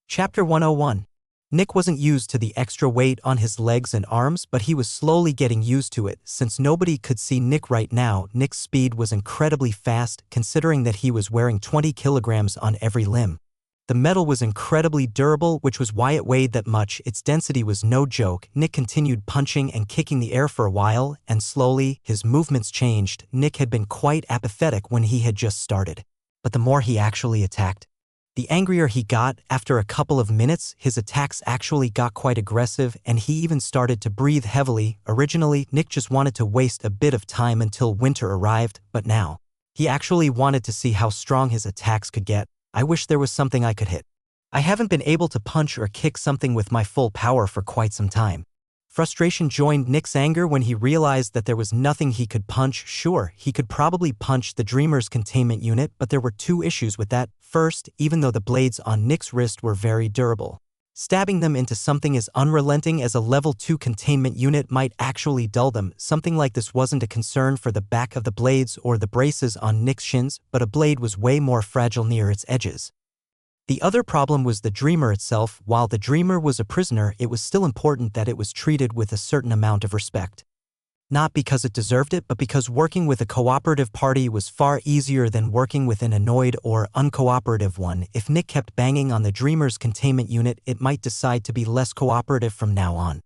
Chapter 101. Nick wasn't used to the extra weight on his legs and arms, but he was slowly getting used to it. Since nobody could see Nick right now, Nick's speed was incredibly fast, considering that he was wearing 20 kilograms on every limb. The metal was incredibly durable, which was why it weighed that much. Its density was no joke. Nick continued punching and kicking the air for a while, and slowly, his movements changed. Nick had been quite apathetic when he had just started. But the more he actually attacked, the angrier he got. After a couple of minutes, his attacks actually got quite aggressive, and he even started to breathe heavily. Originally, Nick just wanted to waste a bit of time until winter arrived, but now, he actually wanted to see how strong his attacks could get. I wish there was something I could hit. I haven't been able to punch or kick something with my full power for quite some time. Frustration joined Nick's anger when he realized that there was nothing he could punch. Sure, he could probably punch the Dreamer's containment unit, but there were two issues with that. First, even though the blades on Nick's wrist were very durable, stabbing them into something as unrelenting as a level 2 containment unit might actually dull them. Something like this wasn't a concern for the back of the blades or the braces on Nick's shins, but a blade was way more fragile near its edges. The other problem was the Dreamer itself. While the Dreamer was a prisoner, it was still important that it was treated with a certain amount of respect. Not because it deserved it, but because working with a cooperative party was far easier than working with an annoyed or uncooperative one. If Nick kept banging on the Dreamer's containment unit, it might decide to be less cooperative from now on.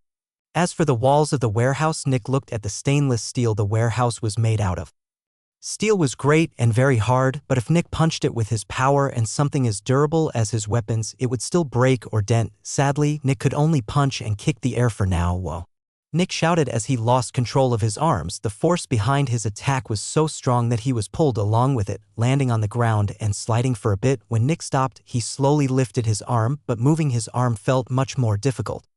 As for the walls of the warehouse, Nick looked at the stainless steel the warehouse was made out of. Steel was great and very hard, but if Nick punched it with his power and something as durable as his weapons, it would still break or dent. Sadly, Nick could only punch and kick the air for now. Whoa. Nick shouted as he lost control of his arms. The force behind his attack was so strong that he was pulled along with it, landing on the ground and sliding for a bit. When Nick stopped, he slowly lifted his arm, but moving his arm felt much more difficult.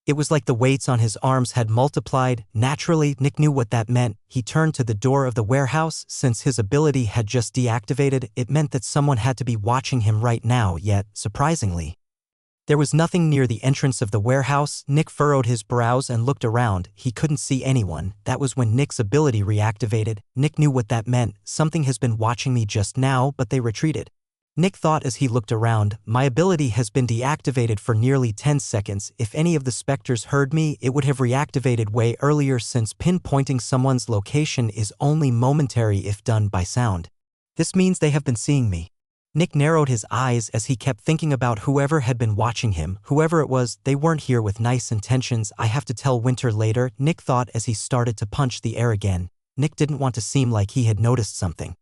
It was like the weights on his arms had multiplied. Naturally, Nick knew what that meant. He turned to the door of the warehouse. Since his ability had just deactivated, it meant that someone had to be watching him right now, yet, surprisingly, there was nothing near the entrance of the warehouse. Nick furrowed his brows and looked around. He couldn't see anyone. That was when Nick's ability reactivated. Nick knew what that meant. Something has been watching me just now, but they retreated. Nick thought as he looked around, my ability has been deactivated for nearly 10 seconds. If any of the specters heard me, it would have reactivated way earlier, since pinpointing someone's location is only momentary if done by sound. This means they have been seeing me. Nick narrowed his eyes as he kept thinking about whoever had been watching him. Whoever it was, they weren't here with nice intentions. I have to tell Winter later, Nick thought as he started to punch the air again. Nick didn't want to seem like he had noticed something.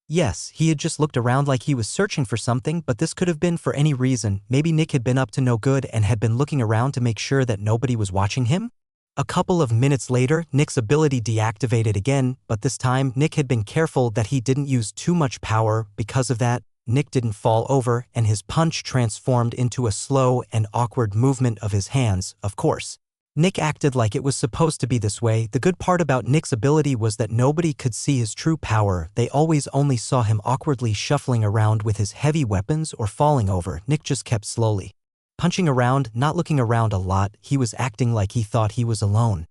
Yes, he had just looked around like he was searching for something, but this could have been for any reason. Maybe Nick had been up to no good and had been looking around to make sure that nobody was watching him? A couple of minutes later, Nick's ability deactivated again, but this time Nick had been careful that he didn't use too much power. Because of that, Nick didn't fall over, and his punch transformed into a slow and awkward movement of his hands. Of course, Nick acted like it was supposed to be this way. The good part about Nick's ability was that nobody could see his true power. They always only saw him awkwardly shuffling around with his heavy weapons or falling over. Nick just kept slowly punching around, not looking around a lot. He was acting like he thought he was alone.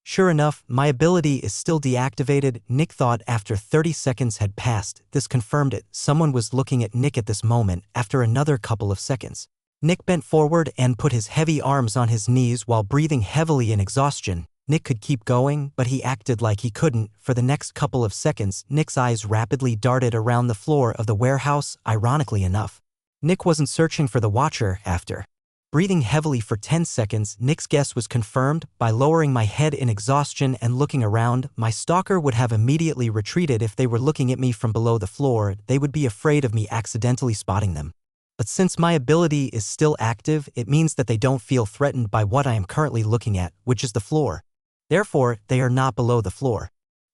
Sure enough, my ability is still deactivated, Nick thought after 30 seconds had passed. This confirmed it. Someone was looking at Nick at this moment. After another couple of seconds, Nick bent forward and put his heavy arms on his knees while breathing heavily in exhaustion. Nick could keep going, but he acted like he couldn't. For the next couple of seconds, Nick's eyes rapidly darted around the floor of the warehouse. Ironically enough, Nick wasn't searching for the Watcher. After breathing heavily for 10 seconds, Nick's guess was confirmed. By lowering my head in exhaustion and looking around, my stalker would have immediately retreated. If they were looking at me from below the floor, they would be afraid of me accidentally spotting them. But since my ability is still active, it means that they don't feel threatened by what I am currently looking at, which is the floor. Therefore, they are not below the floor.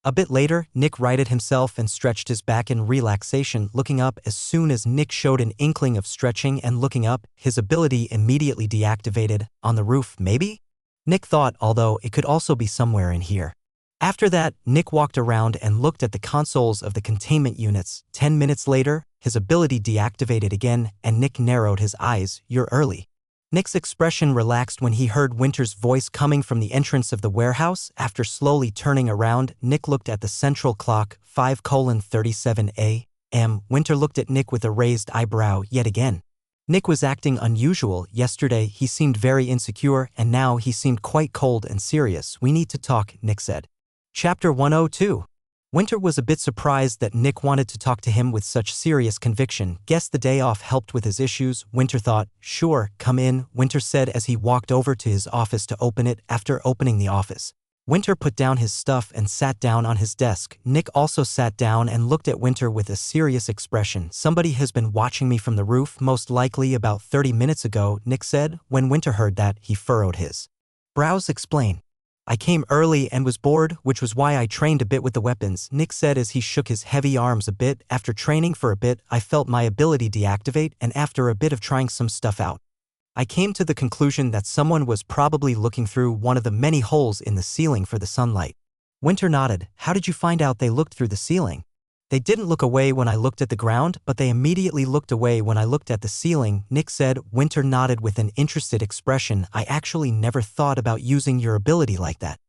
A bit later, Nick righted himself and stretched his back in relaxation, looking up. As soon as Nick showed an inkling of stretching and looking up, his ability immediately deactivated. On the roof, maybe? Nick thought, although it could also be somewhere in here. After that, Nick walked around and looked at the consoles of the containment units. 10 minutes later, his ability deactivated again, and Nick narrowed his eyes. You're early. Nick's expression relaxed when he heard Winter's voice coming from the entrance of the warehouse. After slowly turning around, Nick looked at the central clock, 5:37 a.m. Winter looked at Nick with a raised eyebrow yet again. Nick was acting unusual. Yesterday, he seemed very insecure, and now he seemed quite cold and serious. We need to talk, Nick said. Chapter 102. Winter was a bit surprised that Nick wanted to talk to him with such serious conviction. Guess the day off helped with his issues, Winter thought. Sure, come in, Winter said as he walked over to his office to open it. After opening the office, Winter put down his stuff and sat down on his desk. Nick also sat down and looked at Winter with a serious expression. Somebody has been watching me from the roof, most likely about 30 minutes ago, Nick said. When Winter heard that, he furrowed his brows. Explain. I came early and was bored, which was why I trained a bit with the weapons, Nick said as he shook his heavy arms a bit. After training for a bit, I felt my ability deactivate, and after a bit of trying some stuff out, I came to the conclusion that someone was probably looking through one of the many holes in the ceiling for the sunlight. Winter nodded. How did you find out they looked through the ceiling? They didn't look away when I looked at the ground, but they immediately looked away when I looked at the ceiling, Nick said. Winter nodded with an interested expression. I actually never thought about using your ability like that.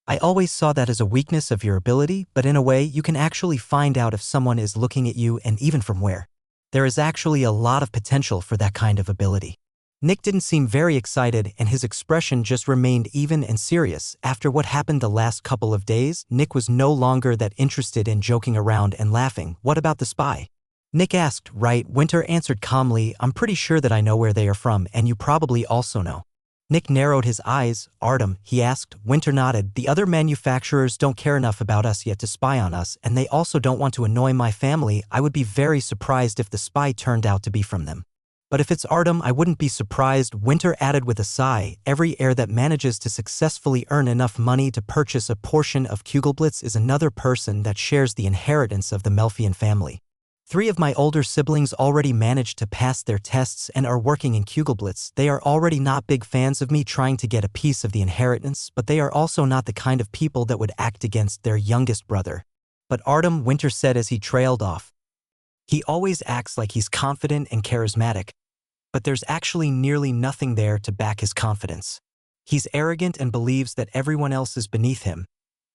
I always saw that as a weakness of your ability, but in a way you can actually find out if someone is looking at you and even from where. There is actually a lot of potential for that kind of ability. Nick didn't seem very excited, and his expression just remained even and serious. After what happened the last couple of days, Nick was no longer that interested in joking around and laughing. What about the spy? Nick asked. Right, Winter answered calmly. I'm pretty sure that I know where they are from, and you probably also know. Nick narrowed his eyes. Artem, he asked. Winter nodded. The other manufacturers don't care enough about us yet to spy on us, and they also don't want to annoy my family. I would be very surprised if the spy turned out to be from them. But if it's Artem, I wouldn't be surprised, Winter added with a sigh. Every heir that manages to successfully earn enough money to purchase a portion of Kugelblitz is another person that shares the inheritance of the Melfian family. 3 of my older siblings already managed to pass their tests and are working in Kugelblitz. They are already not big fans of me trying to get a piece of the inheritance, but they are also not the kind of people that would act against their youngest brother. But Artem, Winter said as he trailed off. He always acts like he's confident and charismatic, but there's actually nearly nothing there to back his confidence. He's arrogant and believes that everyone else is beneath him,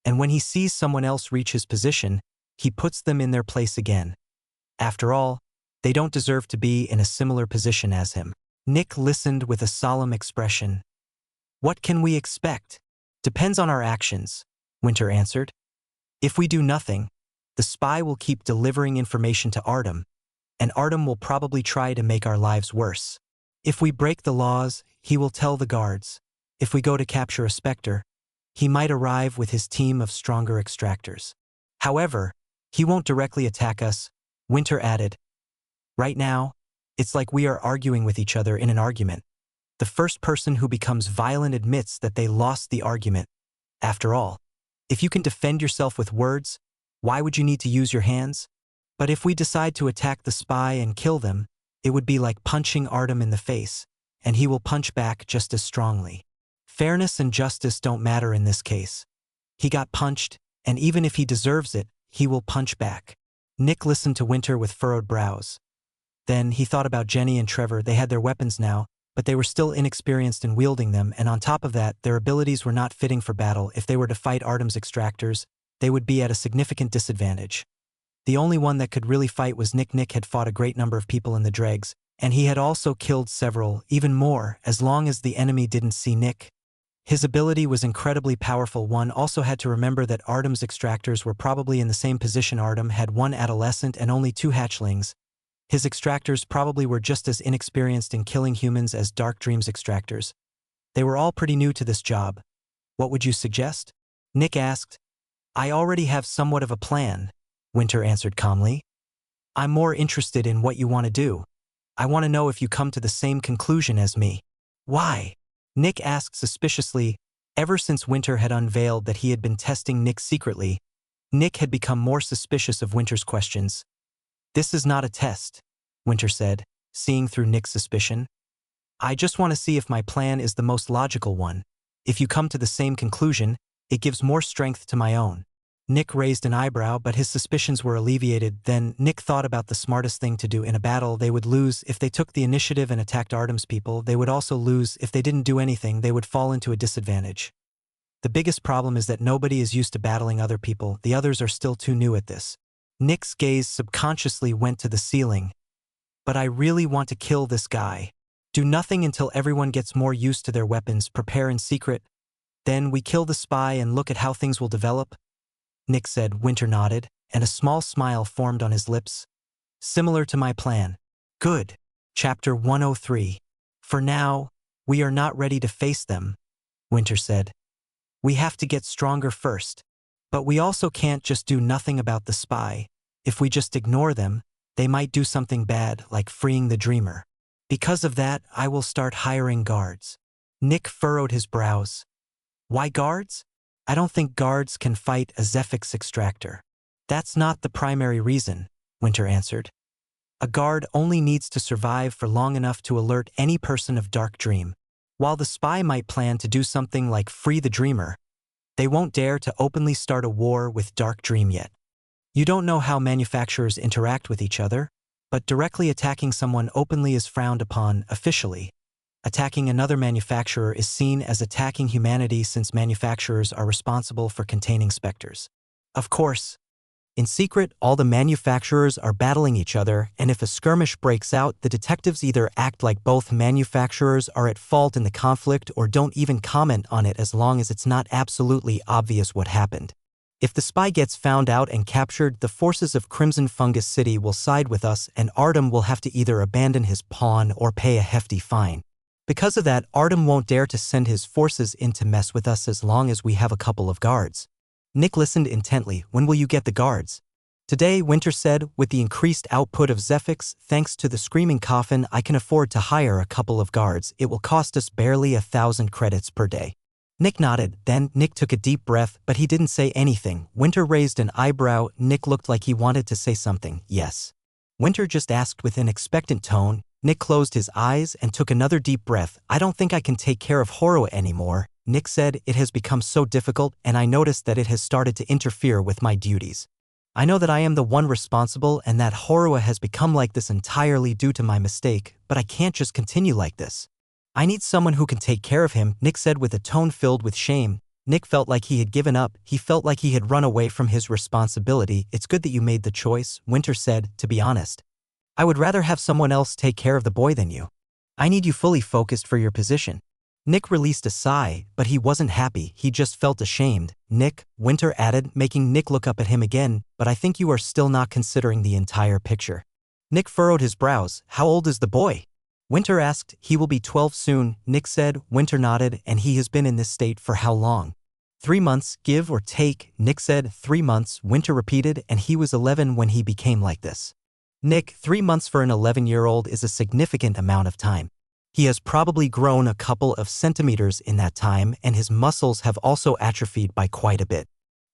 and when he sees someone else reach his position, he puts them in their place again. After all, they don't deserve to be in a similar position as him. Nick listened with a solemn expression. What can we expect? Depends on our actions, Winter answered. If we do nothing, the spy will keep delivering information to Artem, and Artem will probably try to make our lives worse. If we break the laws, he will tell the guards. If we go to capture a Spectre, he might arrive with his team of stronger extractors. However, he won't directly attack us, Winter added. Right now, it's like we are arguing with each other in an argument. The first person who becomes violent admits that they lost the argument. After all, if you can defend yourself with words, why would you need to use your hands? But if we decide to attack the spy and kill them, it would be like punching Artem in the face, and he will punch back just as strongly. Fairness and justice don't matter in this case. He got punched, and even if he deserves it, he will punch back. Nick listened to Winter with furrowed brows. Then he thought about Jenny and Trevor. They had their weapons now, but they were still inexperienced in wielding them, and on top of that, their abilities were not fitting for battle. If they were to fight Artem's extractors, they would be at a significant disadvantage. The only one that could really fight was Nick. Nick had fought a great number of people in the dregs, and he had also killed several, even more, as long as the enemy didn't see Nick. His ability was incredibly powerful. One also had to remember that Artem's extractors were probably in the same position. Artem had 1 adolescent and only 2 hatchlings. His extractors probably were just as inexperienced in killing humans as Dark Dream's extractors. They were all pretty new to this job. What would you suggest? Nick asked. I already have somewhat of a plan, Winter answered calmly. I'm more interested in what you want to do. I want to know if you come to the same conclusion as me. Why? Nick asked suspiciously. Ever since Winter had unveiled that he had been testing Nick secretly, Nick had become more suspicious of Winter's questions. This is not a test, Winter said, seeing through Nick's suspicion. I just want to see if my plan is the most logical one. If you come to the same conclusion, it gives more strength to my own. Nick raised an eyebrow, but his suspicions were alleviated. Then Nick thought about the smartest thing to do in a battle. They would lose if they took the initiative and attacked Artem's people. They would also lose if they didn't do anything. They would fall into a disadvantage. The biggest problem is that nobody is used to battling other people. The others are still too new at this. Nick's gaze subconsciously went to the ceiling. But I really want to kill this guy. Do nothing until everyone gets more used to their weapons, prepare in secret. Then we kill the spy and look at how things will develop. Nick said. Winter nodded, and a small smile formed on his lips. Similar to my plan. Good. Chapter 103. For now, we are not ready to face them, Winter said. We have to get stronger first. But we also can't just do nothing about the spy. If we just ignore them, they might do something bad, like freeing the dreamer. Because of that, I will start hiring guards. Nick furrowed his brows. Why guards? I don't think guards can fight a Zephix extractor. That's not the primary reason, Winter answered. A guard only needs to survive for long enough to alert any person of Dark Dream. While the spy might plan to do something like free the dreamer, they won't dare to openly start a war with Dark Dream yet. You don't know how manufacturers interact with each other, but directly attacking someone openly is frowned upon officially. Attacking another manufacturer is seen as attacking humanity since manufacturers are responsible for containing specters. Of course, in secret, all the manufacturers are battling each other, and if a skirmish breaks out, the detectives either act like both manufacturers are at fault in the conflict or don't even comment on it as long as it's not absolutely obvious what happened. If the spy gets found out and captured, the forces of Crimson Fungus City will side with us and Artem will have to either abandon his pawn or pay a hefty fine. Because of that, Artem won't dare to send his forces in to mess with us as long as we have a couple of guards. Nick listened intently. When will you get the guards? Today, Winter said, with the increased output of Zephix, thanks to the Screaming Coffin, I can afford to hire a couple of guards. It will cost us barely 1,000 credits per day. Nick nodded. Then Nick took a deep breath, but he didn't say anything. Winter raised an eyebrow. Nick looked like he wanted to say something. Yes. Winter just asked with an expectant tone. Nick closed his eyes and took another deep breath. I don't think I can take care of Horua anymore, Nick said. It has become so difficult, and I noticed that it has started to interfere with my duties. I know that I am the one responsible and that Horua has become like this entirely due to my mistake, but I can't just continue like this. I need someone who can take care of him, Nick said with a tone filled with shame. Nick felt like he had given up. He felt like he had run away from his responsibility. It's good that you made the choice, Winter said. To be honest, I would rather have someone else take care of the boy than you. I need you fully focused for your position. Nick released a sigh, but he wasn't happy. He just felt ashamed. Nick, Winter added, making Nick look up at him again, but I think you are still not considering the entire picture. Nick furrowed his brows. How old is the boy? Winter asked. He will be 12 soon, Nick said. Winter nodded. And he has been in this state for how long? 3 months, give or take, Nick said. 3 months, Winter repeated, and he was 11 when he became like this. Nick, 3 months for an 11-year-old is a significant amount of time. He has probably grown a couple of centimeters in that time, and his muscles have also atrophied by quite a bit.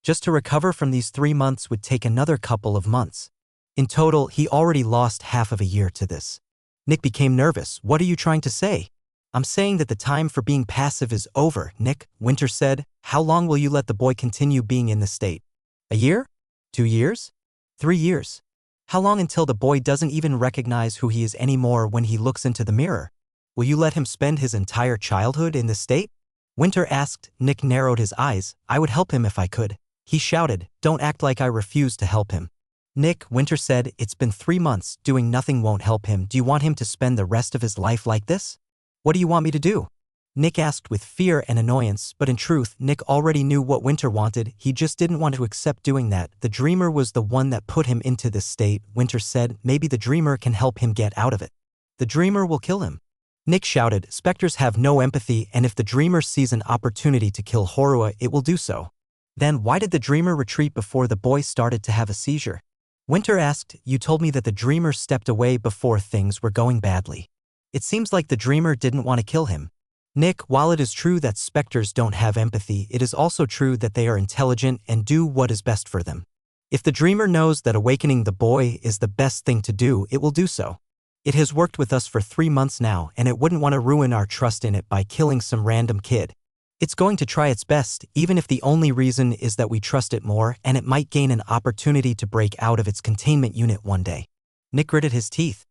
Just to recover from these 3 months would take another couple of months. In total, he already lost half of a year to this. Nick became nervous. What are you trying to say? I'm saying that the time for being passive is over, Nick, Winter said. How long will you let the boy continue being in this state? A year? 2 years? 3 years? How long until the boy doesn't even recognize who he is anymore when he looks into the mirror? Will you let him spend his entire childhood in this state? Winter asked. Nick narrowed his eyes. I would help him if I could. He shouted. Don't act like I refuse to help him. Nick, Winter said, it's been 3 months. Doing nothing won't help him. Do you want him to spend the rest of his life like this? What do you want me to do? Nick asked with fear and annoyance, but in truth, Nick already knew what Winter wanted. He just didn't want to accept doing that. The dreamer was the one that put him into this state, Winter said. Maybe the dreamer can help him get out of it. The dreamer will kill him. Nick shouted. Specters have no empathy, and if the dreamer sees an opportunity to kill Horua, it will do so. Then why did the dreamer retreat before the boy started to have a seizure? Winter asked. You told me that the dreamer stepped away before things were going badly. It seems like the dreamer didn't want to kill him. Nick, while it is true that specters don't have empathy, it is also true that they are intelligent and do what is best for them. If the dreamer knows that awakening the boy is the best thing to do, it will do so. It has worked with us for 3 months now, and it wouldn't want to ruin our trust in it by killing some random kid. It's going to try its best, even if the only reason is that we trust it more, and it might gain an opportunity to break out of its containment unit one day. Nick gritted his teeth.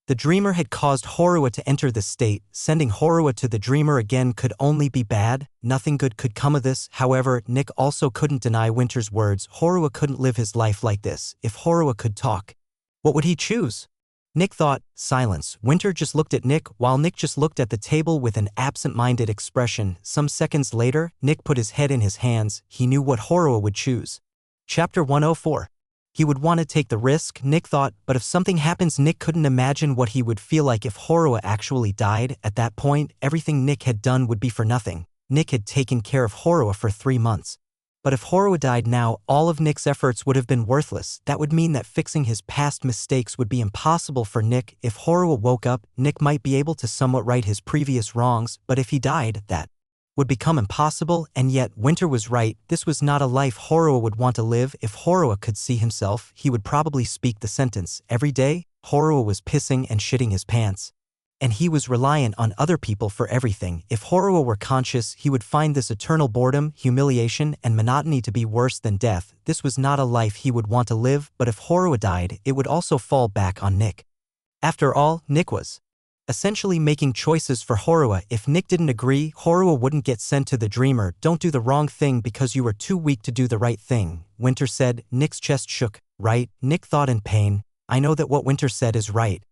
The dreamer had caused Horua to enter this state. Sending Horua to the dreamer again could only be bad. Nothing good could come of this. However, Nick also couldn't deny Winter's words. Horua couldn't live his life like this. If Horua could talk, what would he choose? Nick thought. Silence. Winter just looked at Nick while Nick just looked at the table with an absent-minded expression. Some seconds later, Nick put his head in his hands. He knew what Horua would choose. Chapter 104. He would want to take the risk, Nick thought, but if something happens, Nick couldn't imagine what he would feel like if Horua actually died. At that point, everything Nick had done would be for nothing. Nick had taken care of Horua for 3 months. But if Horua died now, all of Nick's efforts would have been worthless. That would mean that fixing his past mistakes would be impossible for Nick. If Horua woke up, Nick might be able to somewhat right his previous wrongs, but if he died, that would become impossible. And yet, Winter was right. This was not a life Horua would want to live. If Horua could see himself, he would probably speak the sentence. Every day, Horua was pissing and shitting his pants. And he was reliant on other people for everything. If Horua were conscious, he would find this eternal boredom, humiliation, and monotony to be worse than death. This was not a life he would want to live, but if Horua died, it would also fall back on Nick. After all, Nick was essentially making choices for Horua. If Nick didn't agree, Horua wouldn't get sent to the Dreamer. Don't do the wrong thing because you were too weak to do the right thing, Winter said. Nick's chest shook. Right? Nick thought in pain. I know that what Winter said is right.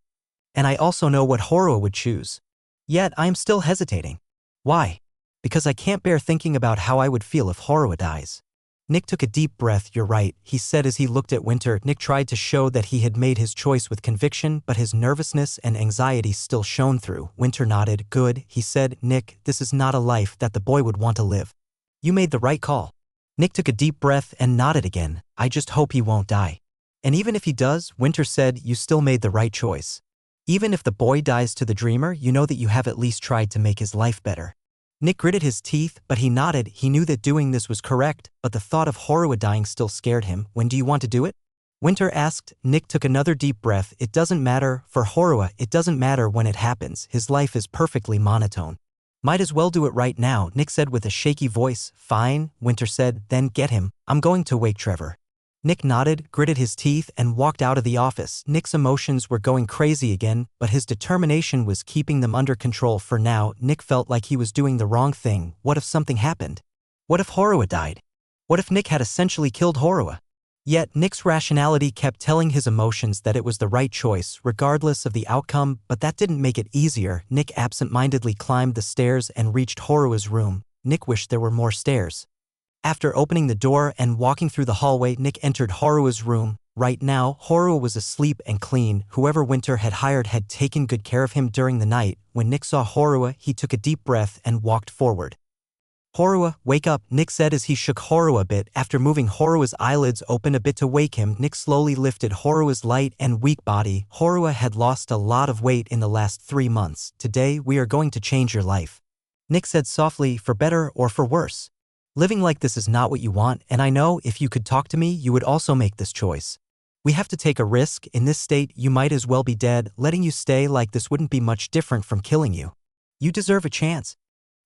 And I also know what Horua would choose. Yet I am still hesitating. Why? Because I can't bear thinking about how I would feel if Horua dies. Nick took a deep breath. You're right, he said as he looked at Winter. Nick tried to show that he had made his choice with conviction, but his nervousness and anxiety still shone through. Winter nodded. Good, he said. Nick, this is not a life that the boy would want to live. You made the right call. Nick took a deep breath and nodded again. I just hope he won't die. And even if he does, Winter said, you still made the right choice. Even if the boy dies to the Dreamer, you know that you have at least tried to make his life better. Nick gritted his teeth, but he nodded. He knew that doing this was correct, but the thought of Horua dying still scared him. When do you want to do it? Winter asked. Nick took another deep breath. It doesn't matter. For Horua, it doesn't matter when it happens. His life is perfectly monotone. Might as well do it right now, Nick said with a shaky voice. Fine, Winter said. Then get him. I'm going to wake Trevor. Nick nodded, gritted his teeth, and walked out of the office. Nick's emotions were going crazy again, but his determination was keeping them under control for now. Nick felt like he was doing the wrong thing. What if something happened? What if Horua died? What if Nick had essentially killed Horua? Yet, Nick's rationality kept telling his emotions that it was the right choice, regardless of the outcome, but that didn't make it easier. Nick absent-mindedly climbed the stairs and reached Horua's room. Nick wished there were more stairs. After opening the door and walking through the hallway, Nick entered Horua's room. Right now, Horua was asleep and clean. Whoever Winter had hired had taken good care of him during the night. When Nick saw Horua, he took a deep breath and walked forward. Horua, wake up, Nick said as he shook Horua a bit. After moving Horua's eyelids open a bit to wake him, Nick slowly lifted Horua's light and weak body. Horua had lost a lot of weight in the last 3 months. Today, we are going to change your life. Nick said softly, for better or for worse. Living like this is not what you want, and I know if you could talk to me, you would also make this choice. We have to take a risk. In this state, you might as well be dead. Letting you stay like this wouldn't be much different from killing you. You deserve a chance.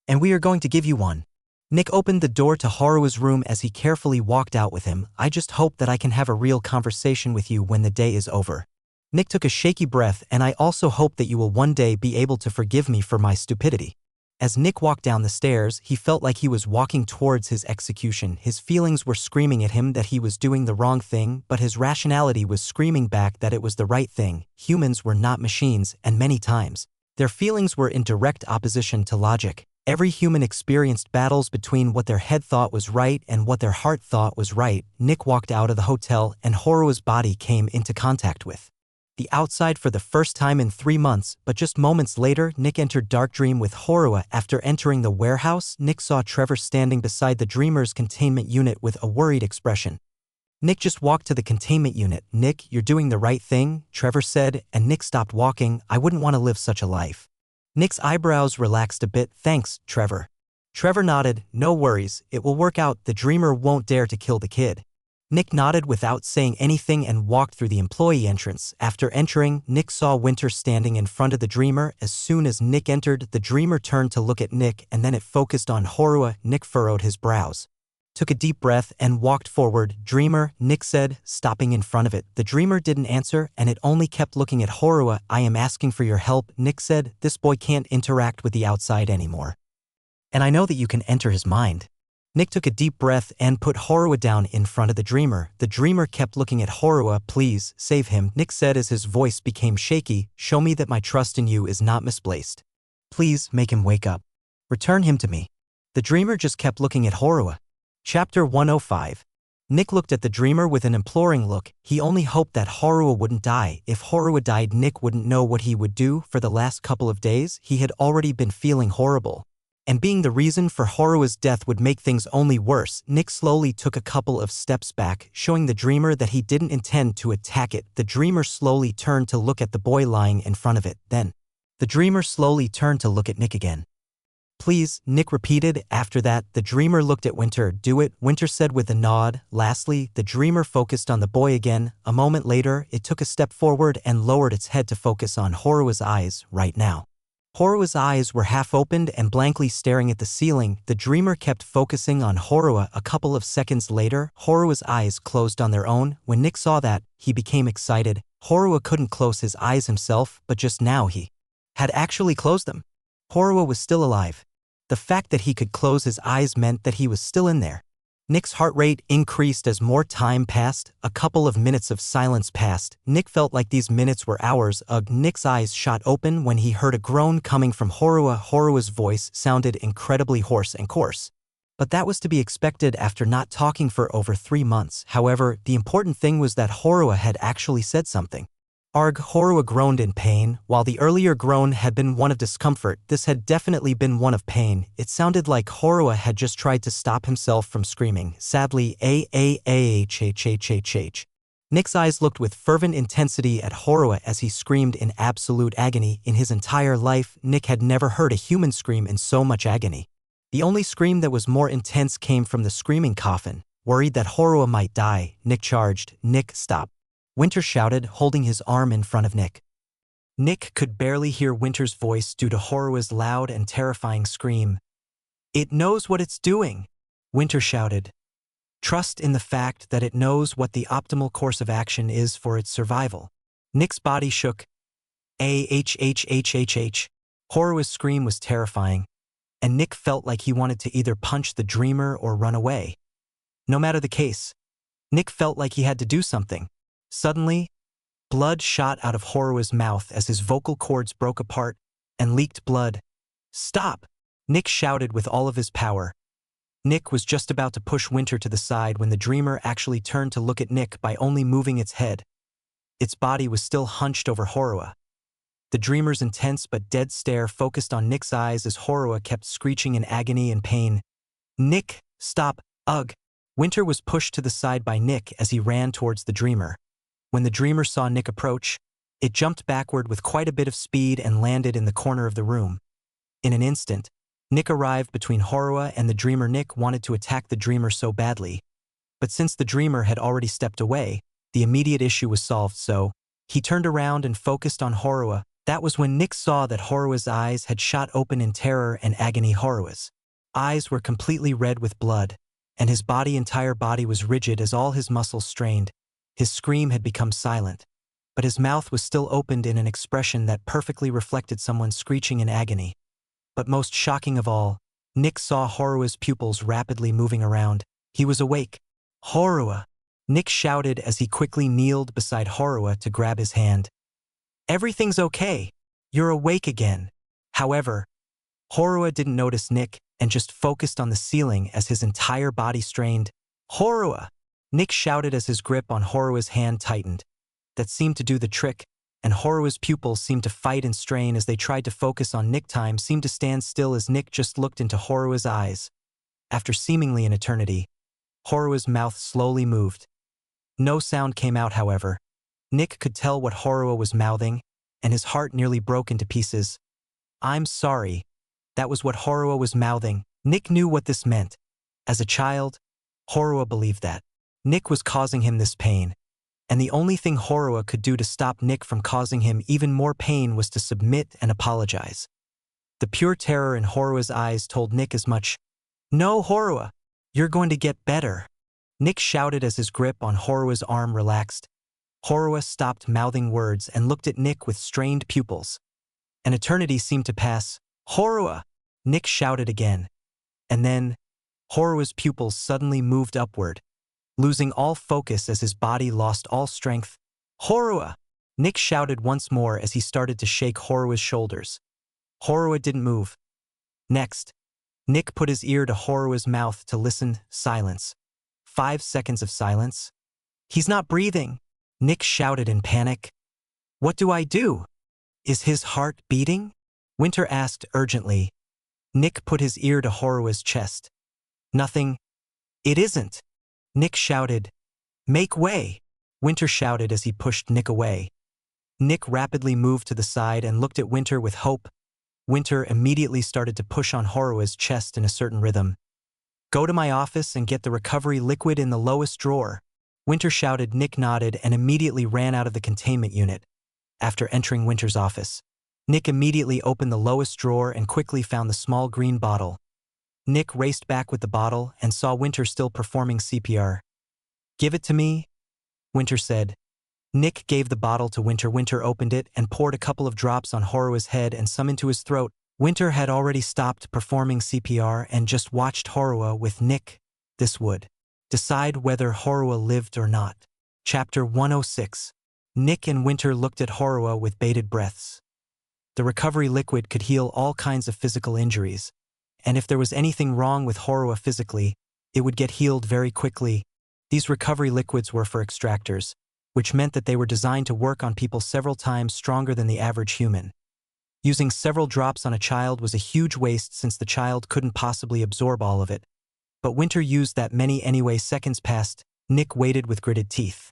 And we are going to give you one. Nick opened the door to Horua's room as he carefully walked out with him. I just hope that I can have a real conversation with you when the day is over. Nick took a shaky breath, and I also hope that you will one day be able to forgive me for my stupidity. As Nick walked down the stairs, he felt like he was walking towards his execution. His feelings were screaming at him that he was doing the wrong thing, but his rationality was screaming back that it was the right thing. Humans were not machines, and many times, their feelings were in direct opposition to logic. Every human experienced battles between what their head thought was right and what their heart thought was right. Nick walked out of the hotel, and Horua's body came into contact with the outside for the first time in 3 months, but just moments later, Nick entered Dark Dream with Horua. After entering the warehouse, Nick saw Trevor standing beside the Dreamer's containment unit with a worried expression. Nick just walked to the containment unit. Nick, you're doing the right thing, Trevor said, and Nick stopped walking. I wouldn't want to live such a life. Nick's eyebrows relaxed a bit. Thanks, Trevor. Trevor nodded. No worries, it will work out. The Dreamer won't dare to kill the kid. Nick nodded without saying anything and walked through the employee entrance. After entering, Nick saw Winter standing in front of the Dreamer. As soon as Nick entered, the Dreamer turned to look at Nick, and then it focused on Horua. Nick furrowed his brows, took a deep breath, and walked forward. Dreamer, Nick said, stopping in front of it. The Dreamer didn't answer, and it only kept looking at Horua. I am asking for your help, Nick said. This boy can't interact with the outside anymore. And I know that you can enter his mind. Nick took a deep breath and put Horua down in front of the dreamer. The dreamer kept looking at Horua. "Please, save him," Nick said as his voice became shaky. "Show me that my trust in you is not misplaced. Please, make him wake up. Return him to me." The dreamer just kept looking at Horua. Chapter 105. Nick looked at the dreamer with an imploring look. He only hoped that Horua wouldn't die. If Horua died, Nick wouldn't know what he would do. For the last couple of days, he had already been feeling horrible. And being the reason for Horua's death would make things only worse. Nick slowly took a couple of steps back, showing the dreamer that he didn't intend to attack it. The dreamer slowly turned to look at the boy lying in front of it. Then, the dreamer slowly turned to look at Nick again. "Please," Nick repeated. After that, the dreamer looked at Winter. "Do it," Winter said with a nod. Lastly, the dreamer focused on the boy again. A moment later, it took a step forward and lowered its head to focus on Horua's eyes. Right now, Horua's eyes were half opened and blankly staring at the ceiling. The dreamer kept focusing on Horua. A couple of seconds later, Horua's eyes closed on their own. When Nick saw that, he became excited. Horua couldn't close his eyes himself, but just now he had actually closed them. Horua was still alive. The fact that he could close his eyes meant that he was still in there. Nick's heart rate increased as more time passed. A couple of minutes of silence passed. Nick felt like these minutes were hours. Nick's eyes shot open when he heard a groan coming from Horua. Horua's voice sounded incredibly hoarse and coarse. But that was to be expected after not talking for over 3 months. However, the important thing was that Horua had actually said something. "Arg," Horua groaned in pain. While the earlier groan had been one of discomfort, this had definitely been one of pain. It sounded like Horua had just tried to stop himself from screaming. Sadly, "Ah." Nick's eyes looked with fervent intensity at Horua as he screamed in absolute agony. In his entire life, Nick had never heard a human scream in so much agony. The only scream that was more intense came from the screaming coffin. Worried that Horua might die, Nick charged. "Nick, stop," Winter shouted, holding his arm in front of Nick. Nick could barely hear Winter's voice due to Horua's loud and terrifying scream. "It knows what it's doing," Winter shouted. "Trust in the fact that it knows what the optimal course of action is for its survival." Nick's body shook. "Ah." Horua's scream was terrifying, and Nick felt like he wanted to either punch the dreamer or run away. No matter the case, Nick felt like he had to do something. Suddenly, blood shot out of Horua's mouth as his vocal cords broke apart and leaked blood. "Stop!" Nick shouted with all of his power. Nick was just about to push Winter to the side when the dreamer actually turned to look at Nick by only moving its head. Its body was still hunched over Horua. The dreamer's intense but dead stare focused on Nick's eyes as Horua kept screeching in agony and pain. "Nick, stop, ugh!" Winter was pushed to the side by Nick as he ran towards the dreamer. When the dreamer saw Nick approach, it jumped backward with quite a bit of speed and landed in the corner of the room. In an instant, Nick arrived between Horua and the dreamer. Nick wanted to attack the dreamer so badly, but since the dreamer had already stepped away, the immediate issue was solved, so he turned around and focused on Horua. That was when Nick saw that Horua's eyes had shot open in terror and agony. Horua's eyes were completely red with blood, and his entire body was rigid as all his muscles strained. His scream had become silent, but his mouth was still opened in an expression that perfectly reflected someone screeching in agony. But most shocking of all, Nick saw Horua's pupils rapidly moving around. He was awake. "Horua!" Nick shouted as he quickly kneeled beside Horua to grab his hand. "Everything's okay. You're awake again." However, Horua didn't notice Nick and just focused on the ceiling as his entire body strained. "Horua!" Nick shouted as his grip on Horua's hand tightened. That seemed to do the trick, and Horua's pupils seemed to fight and strain as they tried to focus on Nick. Time seemed to stand still as Nick just looked into Horua's eyes. After seemingly an eternity, Horua's mouth slowly moved. No sound came out, however. Nick could tell what Horua was mouthing, and his heart nearly broke into pieces. "I'm sorry." That was what Horua was mouthing. Nick knew what this meant. As a child, Horua believed that Nick was causing him this pain, and the only thing Horua could do to stop Nick from causing him even more pain was to submit and apologize. The pure terror in Horua's eyes told Nick as much. "No, Horua, you're going to get better," Nick shouted as his grip on Horua's arm relaxed. Horua stopped mouthing words and looked at Nick with strained pupils. An eternity seemed to pass. "Horua!" Nick shouted again. And then, Horua's pupils suddenly moved upward, losing all focus as his body lost all strength. Horua! Nick shouted once more as he started to shake Horua's shoulders. Horua didn't move. Next, Nick put his ear to Horua's mouth to listen. Silence. 5 seconds of silence. He's not breathing. Nick shouted in panic. What do I do? Is his heart beating? Winter asked urgently. Nick put his ear to Horua's chest. Nothing. It isn't. Nick shouted. Make way. Winter shouted as he pushed Nick away. Nick rapidly moved to the side and looked at Winter with hope. Winter immediately started to push on Horua's chest in a certain rhythm. Go to my office and get the recovery liquid in the lowest drawer. Winter shouted. Nick nodded and immediately ran out of the containment unit. After entering Winter's office, Nick immediately opened the lowest drawer and quickly found the small green bottle. Nick raced back with the bottle and saw Winter still performing CPR. Give it to me, Winter said. Nick gave the bottle to Winter. Winter opened it and poured a couple of drops on Horua's head and some into his throat. Winter had already stopped performing CPR and just watched Horua with Nick. This would decide whether Horua lived or not. Chapter 106. Nick and Winter looked at Horua with bated breaths. The recovery liquid could heal all kinds of physical injuries, and if there was anything wrong with Horua physically, it would get healed very quickly. These recovery liquids were for extractors, which meant that they were designed to work on people several times stronger than the average human. Using several drops on a child was a huge waste since the child couldn't possibly absorb all of it. But Winter used that many anyway. Seconds passed. Nick waited with gritted teeth.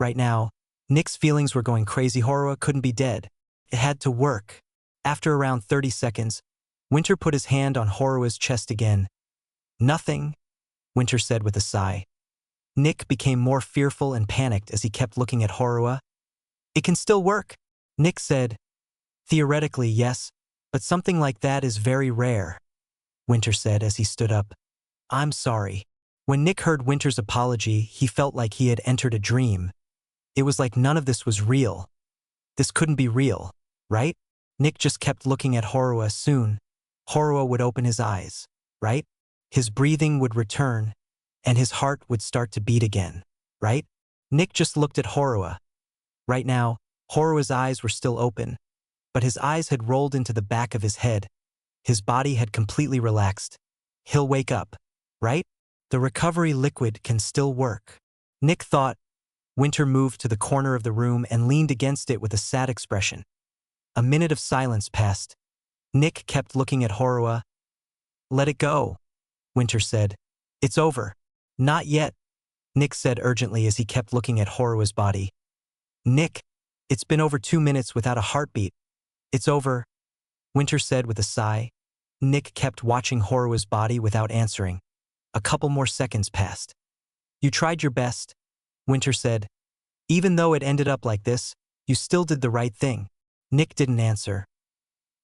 Right now, Nick's feelings were going crazy. Horua couldn't be dead. It had to work. After around 30 seconds, Winter put his hand on Horua's chest again. Nothing, Winter said with a sigh. Nick became more fearful and panicked as he kept looking at Horua. It can still work, Nick said. Theoretically, yes, but something like that is very rare, Winter said as he stood up. I'm sorry. When Nick heard Winter's apology, he felt like he had entered a dream. It was like none of this was real. This couldn't be real, right? Nick just kept looking at Horua. Soon, Horua would open his eyes, right? His breathing would return, and his heart would start to beat again, right? Nick just looked at Horua. Right now, Horua's eyes were still open, but his eyes had rolled into the back of his head. His body had completely relaxed. He'll wake up, right? The recovery liquid can still work. Nick thought. Winter moved to the corner of the room and leaned against it with a sad expression. A minute of silence passed. Nick kept looking at Horua. Let it go, Winter said. It's over. Not yet, Nick said urgently as he kept looking at Horua's body. Nick, it's been over 2 minutes without a heartbeat. It's over, Winter said with a sigh. Nick kept watching Horua's body without answering. A couple more seconds passed. You tried your best, Winter said. Even though it ended up like this, you still did the right thing. Nick didn't answer.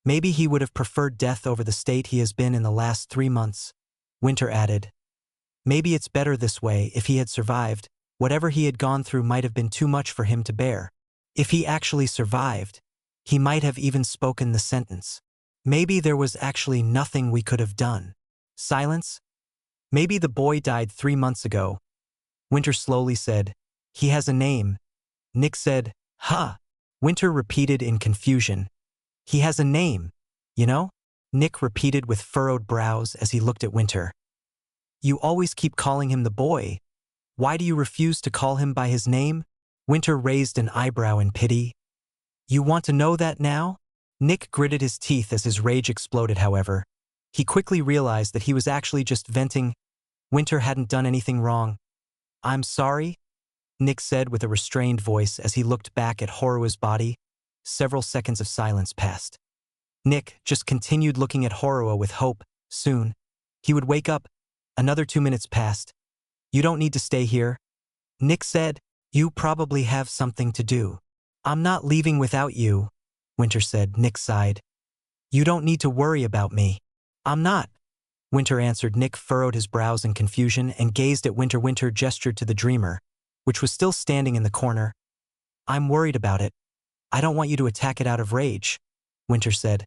Maybe he would have preferred death over the state he has been in the last 3 months, Winter added. Maybe it's better this way. If he had survived, whatever he had gone through might have been too much for him to bear. If he actually survived, he might have even spoken the sentence. Maybe there was actually nothing we could have done. Silence? Maybe the boy died 3 months ago. Winter slowly said, He has a name. Nick said, Huh. Winter repeated in confusion. He has a name, you know? Nick repeated with furrowed brows as he looked at Winter. You always keep calling him the boy. Why do you refuse to call him by his name? Winter raised an eyebrow in pity. You want to know that now? Nick gritted his teeth as his rage exploded. However, he quickly realized that he was actually just venting. Winter hadn't done anything wrong. I'm sorry, Nick said with a restrained voice as he looked back at Horua's body. Several seconds of silence passed. Nick just continued looking at Horua with hope. Soon, he would wake up. Another 2 minutes passed. You don't need to stay here, Nick said. You probably have something to do. I'm not leaving without you, Winter said. Nick sighed. You don't need to worry about me. I'm not, Winter answered. Nick furrowed his brows in confusion and gazed at Winter. Winter gestured to the dreamer, which was still standing in the corner. I'm worried about it. I don't want you to attack it out of rage, Winter said.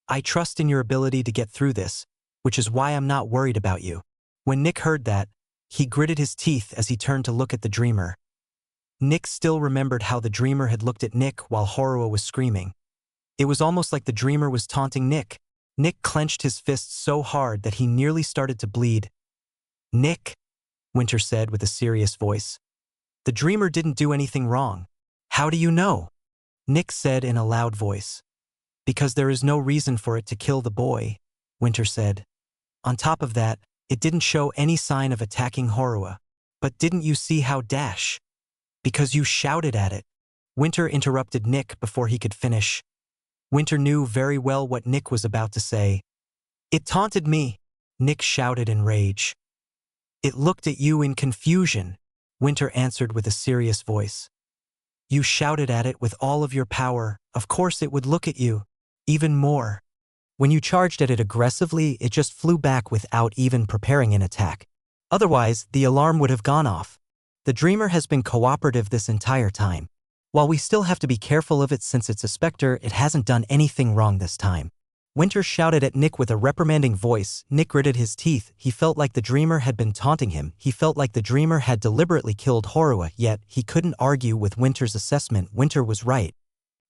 I trust in your ability to get through this, which is why I'm not worried about you. When Nick heard that, he gritted his teeth as he turned to look at the dreamer. Nick still remembered how the dreamer had looked at Nick while Horua was screaming. It was almost like the dreamer was taunting Nick. Nick clenched his fists so hard that he nearly started to bleed. "Nick," Winter said with a serious voice. "The dreamer didn't do anything wrong." "How do you know?" Nick said in a loud voice. "Because there is no reason for it to kill the boy," Winter said. "On top of that, it didn't show any sign of attacking Horua." "But didn't you see how dash?" "Because you shouted at it." Winter interrupted Nick before he could finish. Winter knew very well what Nick was about to say. "It taunted me," Nick shouted in rage. "It looked at you in confusion," Winter answered with a serious voice. "You shouted at it with all of your power. Of course it would look at you. Even more. When you charged at it aggressively, it just flew back without even preparing an attack. Otherwise, the alarm would have gone off. The dreamer has been cooperative this entire time. While we still have to be careful of it since it's a specter, it hasn't done anything wrong this time." Winter shouted at Nick with a reprimanding voice. Nick gritted his teeth. He felt like the dreamer had been taunting him. He felt like the dreamer had deliberately killed Horua, yet he couldn't argue with Winter's assessment. Winter was right.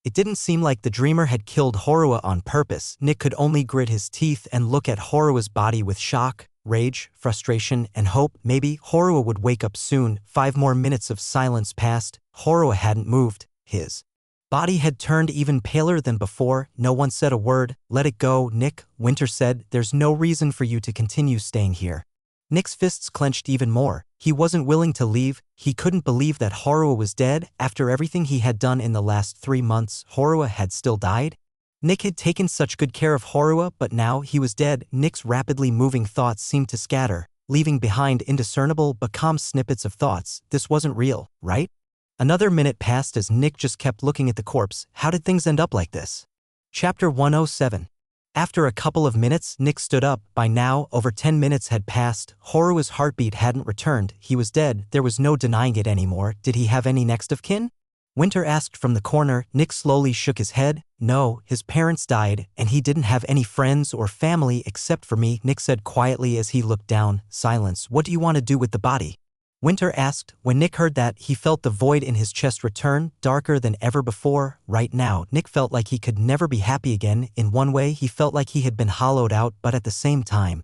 It didn't seem like the dreamer had killed Horua on purpose. Nick could only grit his teeth and look at Horua's body with shock, rage, frustration, and hope. Maybe Horua would wake up soon. 5 more minutes of silence passed. Horua hadn't moved. His body had turned even paler than before. No one said a word. "Let it go, Nick," Winter said. "There's no reason for you to continue staying here." Nick's fists clenched even more. He wasn't willing to leave. He couldn't believe that Horua was dead. After everything he had done in the last 3 months, Horua had still died? Nick had taken such good care of Horua, but now he was dead. Nick's rapidly moving thoughts seemed to scatter, leaving behind indiscernible but calm snippets of thoughts. This wasn't real, right? Another minute passed as Nick just kept looking at the corpse. How did things end up like this? Chapter 107. After a couple of minutes, Nick stood up. By now, over 10 minutes had passed. Horua's heartbeat hadn't returned. He was dead. There was no denying it anymore. Did he have any next of kin? Winter asked from the corner. Nick slowly shook his head. No, his parents died, and he didn't have any friends or family except for me, Nick said quietly as he looked down. Silence. What do you want to do with the body? Winter asked. When Nick heard that, he felt the void in his chest return, darker than ever before. Right now, Nick felt like he could never be happy again. In one way, he felt like he had been hollowed out, but at the same time,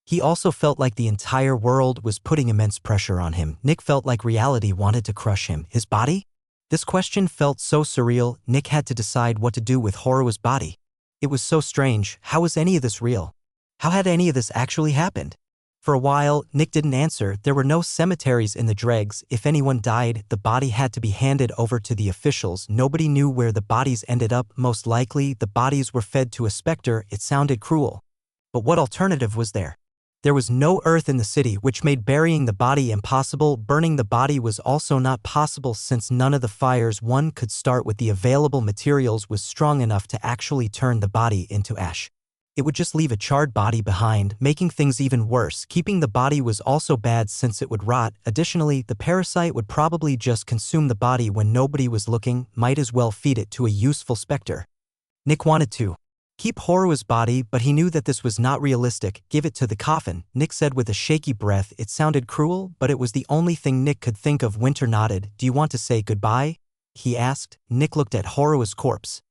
he also felt like the entire world was putting immense pressure on him. Nick felt like reality wanted to crush him. His body? This question felt so surreal. Nick had to decide what to do with Horua's body. It was so strange. How was any of this real? How had any of this actually happened? For a while, Nick didn't answer. There were no cemeteries in the dregs. If anyone died, the body had to be handed over to the officials. Nobody knew where the bodies ended up. Most likely, the bodies were fed to a specter. It sounded cruel. But what alternative was there? There was no earth in the city, which made burying the body impossible. Burning the body was also not possible since none of the fires one could start with the available materials was strong enough to actually turn the body into ash. It would just leave a charred body behind, making things even worse. Keeping the body was also bad since it would rot. Additionally, the parasite would probably just consume the body when nobody was looking. Might as well feed it to a useful specter. Nick wanted to keep Horua's body, but he knew that this was not realistic. Give it to the coffin, Nick said with a shaky breath. It sounded cruel, but it was the only thing Nick could think of. Winter nodded. Do you want to say goodbye? He asked. Nick looked at Horua's corpse.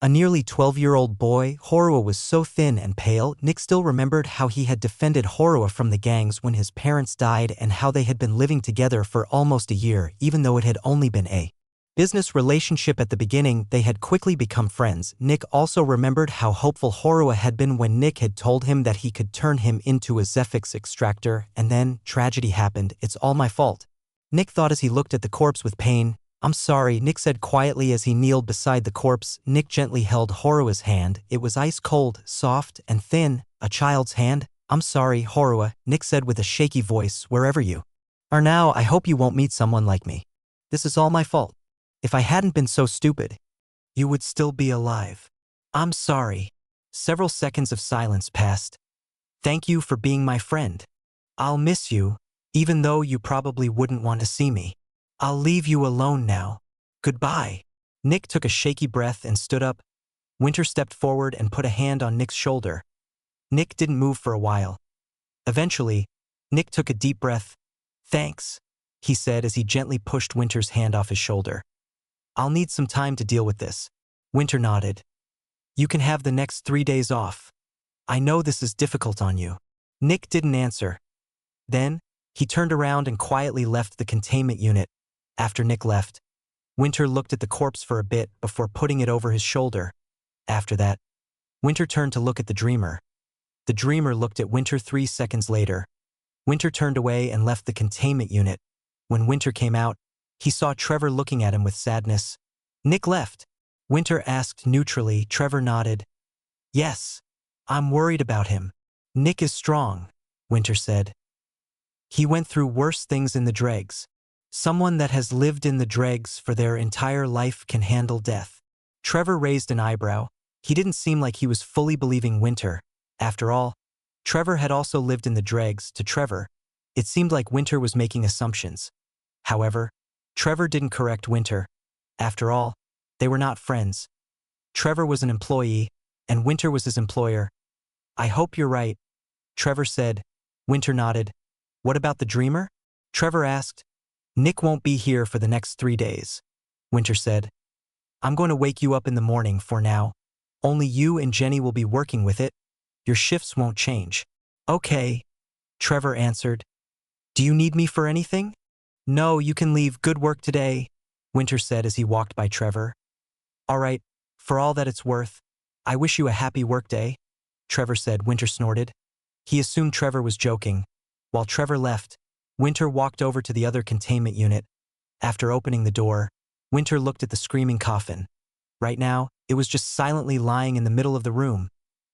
A nearly 12-year-old boy, Horua was so thin and pale. Nick still remembered how he had defended Horua from the gangs when his parents died and how they had been living together for almost a year, even though it had only been a business relationship at the beginning. They had quickly become friends. Nick also remembered how hopeful Horua had been when Nick had told him that he could turn him into a Zephix extractor, and then tragedy happened. It's all my fault, Nick thought as he looked at the corpse with pain. I'm sorry, Nick said quietly as he kneeled beside the corpse. Nick gently held Horua's hand. It was ice cold, soft, and thin, a child's hand. I'm sorry, Horua, Nick said with a shaky voice. Wherever you are now, I hope you won't meet someone like me. This is all my fault. If I hadn't been so stupid, you would still be alive. I'm sorry. Several seconds of silence passed. Thank you for being my friend. I'll miss you, even though you probably wouldn't want to see me. I'll leave you alone now. Goodbye. Nick took a shaky breath and stood up. Winter stepped forward and put a hand on Nick's shoulder. Nick didn't move for a while. Eventually, Nick took a deep breath. "Thanks," he said as he gently pushed Winter's hand off his shoulder. "I'll need some time to deal with this." Winter nodded. "You can have the next 3 days off. I know this is difficult on you." Nick didn't answer. Then, he turned around and quietly left the containment unit. After Nick left, Winter looked at the corpse for a bit before putting it over his shoulder. After that, Winter turned to look at the dreamer. The dreamer looked at Winter 3 seconds later. Winter turned away and left the containment unit. When Winter came out, he saw Trevor looking at him with sadness. "Nick left?" Winter asked neutrally. Trevor nodded. "Yes, I'm worried about him." "Nick is strong," Winter said. "He went through worse things in the dregs. Someone that has lived in the dregs for their entire life can handle death." Trevor raised an eyebrow. He didn't seem like he was fully believing Winter. After all, Trevor had also lived in the dregs. To Trevor, it seemed like Winter was making assumptions. However, Trevor didn't correct Winter. After all, they were not friends. Trevor was an employee, and Winter was his employer. "I hope you're right," Trevor said. Winter nodded. "What about the dreamer?" Trevor asked. "Nick won't be here for the next 3 days," Winter said. "I'm going to wake you up in the morning. For now, only you and Jenny will be working with it. Your shifts won't change." "Okay," Trevor answered. "Do you need me for anything?" "No, you can leave. Good work today," Winter said as he walked by Trevor. "All right, for all that it's worth, I wish you a happy workday," Trevor said. Winter snorted. He assumed Trevor was joking. While Trevor left, Winter walked over to the other containment unit. After opening the door, Winter looked at the screaming coffin. Right now, it was just silently lying in the middle of the room.